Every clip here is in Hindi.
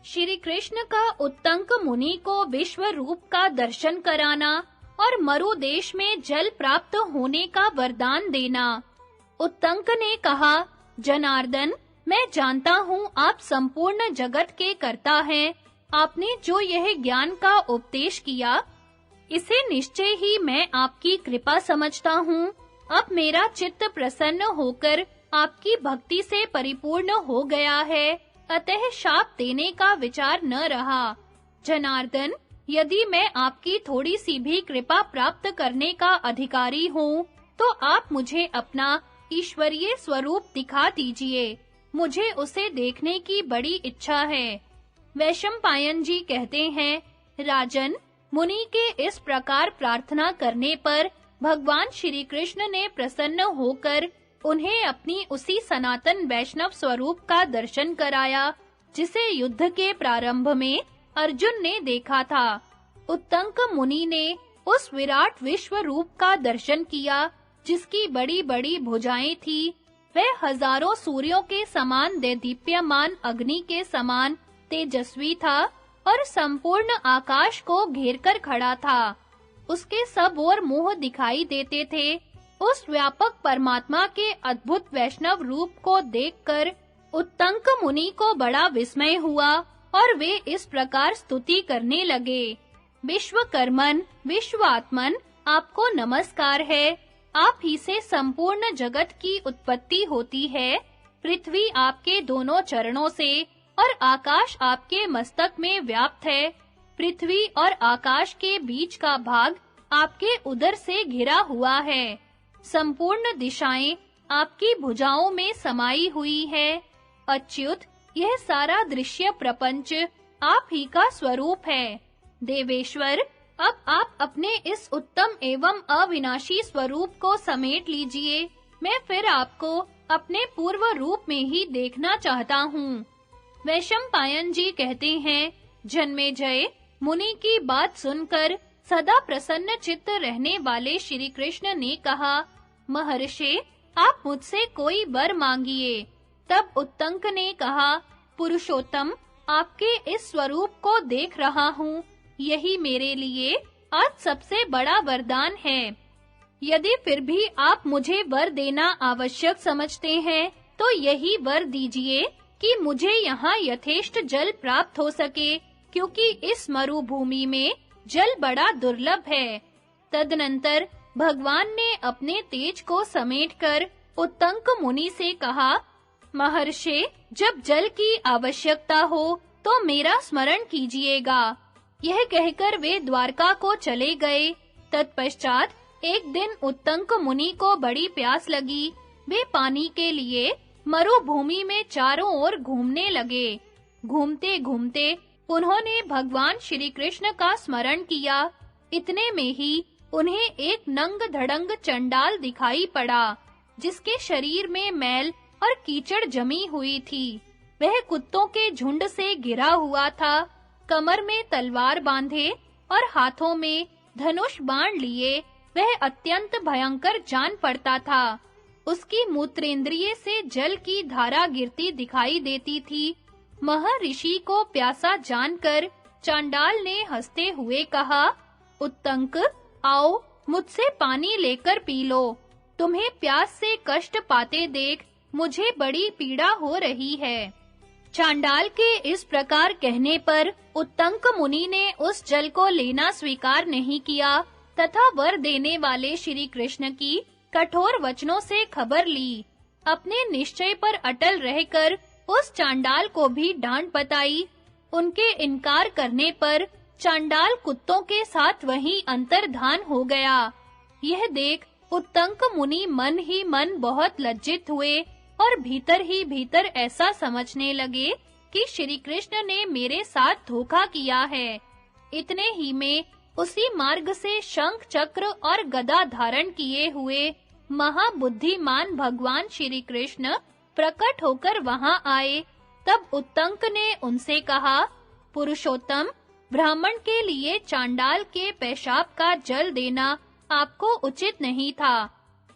श्री कृष्ण का उत्तंक मुनि को विश्व रूप का दर्शन कराना और मरु देश में जल प्राप्त होने का वरदान देना। उत्तंक ने कहा, जनार्दन, मैं जानता हूँ आप संपूर्ण जगत के कर्ता हैं। आपने जो यह ज्ञान का उपदेश किया, इसे निश्चय ही मैं आपकी कृपा समझता हूँ। अब मेरा चित्त प्रसन्न होकर आपकी भक्ति से परिपूर्ण हो गया है, अतः शाप देने का विचार न रहा। जनार्दन, यदि मैं आपकी थोड़ी सी भी कृपा प्राप्त करने का अधिकारी हूँ, तो आप मुझे अपना ईश्वरीय स्वरूप दिखा दीजिए। मुझे उसे देखने की बड़ी इच्छा है। वैशंपायन जी कहते हैं, राजन, मुनि के इस प्रकार प्रार्थना करने पर भगवान श्री कृष्ण ने प्रसन्न होकर उन्हें अपनी उसी सनातन वैष्णव स्वरूप का दर्शन कराया, जिसे युद्ध के प्रारंभ में अर्जुन ने देखा था। उत्तंक मुनि ने उस विराट विश्व रूप का दर्शन किया, जिसकी बड़ी-बड़ी भुजाएं थी। वह हजारों सूर्यों के समान देदीप्यमान अग्नि के समान तेजस्वी था और संपूर्ण आकाश को घेरकर खड़ा था। उसके सब ओर मुंह दिखाई देते थे। उस व्यापक परमात्मा के अद्भुत वैष्णव रूप को देखकर उत्तंक मुनि को बड़ा विस्मय हुआ और वे इस प्रकार स्तुति करने लगे। विश्वकर्मन, विश्वात्मन, आपको नमस्कार है। आप ही से संपूर्ण जगत की उत्पत्ति होती है। पृथ्वी आपके दोनों चरणों से और आकाश आपके मस्तक में व्याप्त है। पृथ्वी और आकाश के बीच का भाग आपके उदर से घिरा हुआ है। संपूर्ण दिशाएं आपकी भुजाओं में समाई हुई है। अच्युत, यह सारा दृश्य प्रपंच आप ही का स्वरूप है। देवेश्वर, अब आप अपने इस उत्तम एवं अविनाशी स्वरूप को समेट लीजिए। मैं फिर आपको अपने पूर्व रूप में ही देखना चाहता हूँ। वैशंपायन जी कहते हैं, जन्मेजय, मुनि की बात सुनकर सदा प्रसन्न चित्त रहने वाले श्री कृष्ण ने कहा, महर्षि, आप मुझसे कोई वर मांगिए। तब उत्तंक ने कहा, पुरुषोत्तम, आपके इस स्वरूप को देख रहा हूँ, यही मेरे लिए आज सबसे बड़ा वरदान है। यदि फिर भी आप मुझे वर देना आवश्यक समझते हैं, तो यही वर दीजिए कि मुझे यहाँ यथेष्ट जल प्राप्त हो सके, क्योंकि इस मरुभूमि में जल बड़ा दुर्लभ है। तदनंतर भगवान ने अपने तेज को समेटकर उत्तंक मुनि से कहा, महर्षि, जब जल की आवश्यकता हो तो मेरा स्मरण कीजिएगा। यह कहकर वे द्वारका को चले गए। तत्पश्चात एक दिन उत्तंक मुनि को बड़ी प्यास लगी। वे पानी के लिए मरुभूमि में चारों ओर घूमने लगे। घूमते-घूमते उन्होंने भगवान श्री कृष्ण का स्मरण किया। इतने में ही उन्हें एक नंग-धड़ंग चंडाल दिखाई पड़ा, जिसके शरीर में मैल और कीचड़ जमी हुई थी। वह कुत्तों के झुंड से घिरा हुआ था। कमर में तलवार बांधे और हाथों में धनुष बाण लिए वह अत्यंत भयंकर जान पड़ता था। उसकी मूत्रेंद्रिय से जल की धारा गिरती दिखाई देती थी। महर्षि को प्यासा जानकर चांडाल ने हंसते हुए कहा, उत्तंक, आओ, मुझसे पानी लेकर पी लो। तुम्हें प्यास से कष्ट पाते देख मुझे बड़ी पीड़ा हो रही है। चांडाल के इस प्रकार कहने पर उत्तंक मुनि ने उस जल को लेना स्वीकार नहीं किया तथा वर देने वाले श्री कृष्ण की कठोर वचनों से खबर ली। अपने निश्चय पर अटल रहकर उस चांडाल को भी डांट बताई। उनके इनकार करने पर चांडाल कुत्तों के साथ वहीं अंतर्धान हो गया। यह देख उत्तंक मुनि मन ही मन बहुत लज्जित हुए और भीतर ही भीतर ऐसा समझने लगे कि श्री कृष्ण ने मेरे साथ धोखा किया है। इतने ही में उसी मार्ग से शंख चक्र और गदा धारण किए हुए महाबुद्धिमान भगवान श्री कृष्ण प्रकट होकर वहां आए। तब उत्तंक ने उनसे कहा, पुरुषोत्तम, ब्राह्मण के लिए चांडाल के पेशाब का जल देना आपको उचित नहीं था।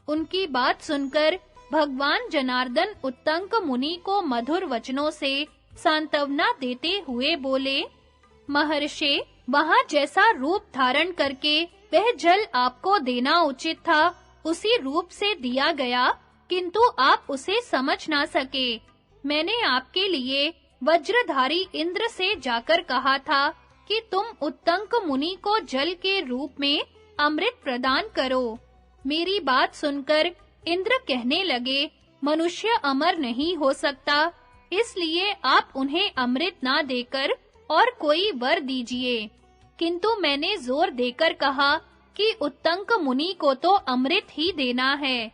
उनकी बात सुनकर भगवान जनार्दन उत्तंक मुनि को मधुर वचनों से सांत्वना देते हुए बोले, महर्षि, वहां जैसा रूप धारण करके वह जल आपको देना उचित था, उसी रूप से दिया गया, किंतु आप उसे समझ ना सके। मैंने आपके लिए वज्रधारी इंद्र से जाकर कहा था कि तुम उत्तंक मुनि को जल के रूप में अमृत प्रदान करो। मेरी बात सुनकर इंद्र कहने लगे, मनुष्य अमर नहीं हो सकता, इसलिए आप उन्हें अमृत ना देकर और कोई वर दीजिए। किंतु मैंने जोर देकर कहा कि उत्तंक मुनि को तो अमृत ही देना है।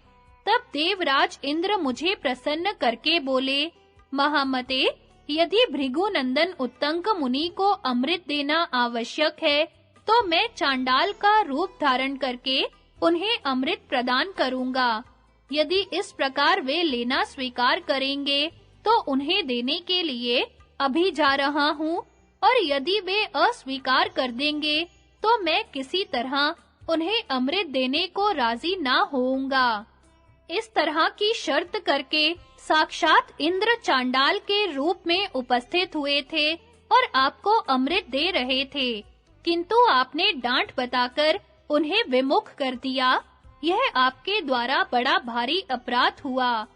तब देवराज इंद्र मुझे प्रसन्न करके बोले, महामते, यदि भृगुनंदन उत्तंक मुनि को अमृत देना आवश्यक है, तो मैं चांडाल का रूप धारण करके उन्हें अमृत प्रदान करूंगा। यदि इस प्रकार वे लेना स्वीकार करेंगे, तो उन्हें देने के लिए अभी जा रहा हूँ, और यदि वे अस्वीकार कर देंगे, तो मैं किसी तरह उन्हें अमृत देने को राजी ना होऊंगा। इस तरह की शर्त करके साक्षात इंद्र चांडाल के रूप में उपस्थित हुए थे और आपको अमृत दे रहे थे, किंतु आपने डांट बताकर उन्हें विमुख कर दिया। यह आपके द्वारा बड़ा भारी अपराध हुआ।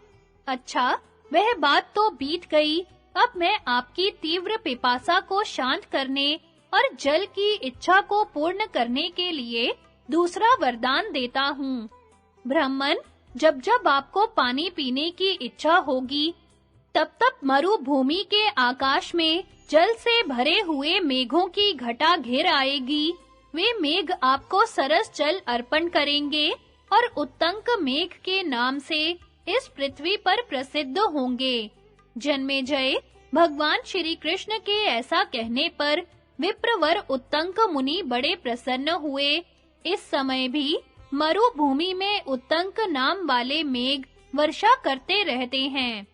अच्छा, वह बात तो बीत गई। अब मैं आपकी तीव्र पिपासा को शांत करने और जल की इच्छा को पूर्ण करने के लिए दूसरा वरदान देता हूँ। ब्राह्मण, जब आपको पानी पीने की इच्छा होगी, तब मरुभूमि के आकाश में जल से भरे हुए मेघों की घटा घिर आएगी। वे मेघ आपको सरस जल अर्पण करेंगे और उत्तंक मेघ के नाम से इस पृथ्वी पर प्रसिद्ध होंगे। जन्मेजय, भगवान श्री कृष्ण के ऐसा कहने पर विप्रवर उत्तंक मुनि बड़े प्रसन्न हुए। इस समय भी मरुभूमि में उत्तंक नाम वाले मेघ वर्षा करते रहते हैं।